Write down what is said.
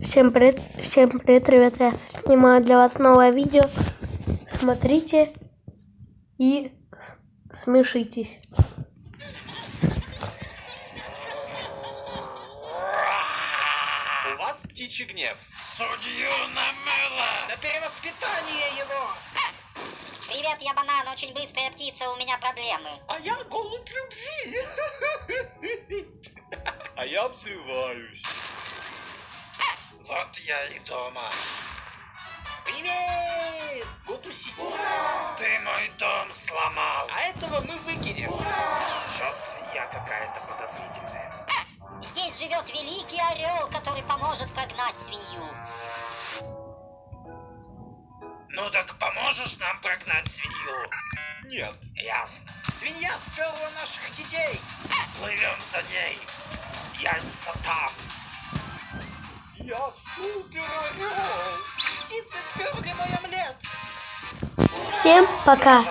Всем привет, ребята, я снимаю для вас новое видео. Смотрите и смешитесь. У вас птичий гнев. Судью намыло! На перевоспитание его! Привет, я банан, очень быстрая птица, у меня проблемы. А я голубь любви. А я взрываюсь. Вот я и дома. Привет! Гутусить. Ты мой дом сломал. А этого мы выкинем. Чё, свинья какая-то подозрительная. Здесь живет великий орел, который поможет прогнать свинью. Ну так поможешь нам прогнать свинью? Нет. Ясно. Свинья сперла наших детей. Плывем за ней. Яйца там. Я супер орел. Птицы сперли мой омлет. Всем пока!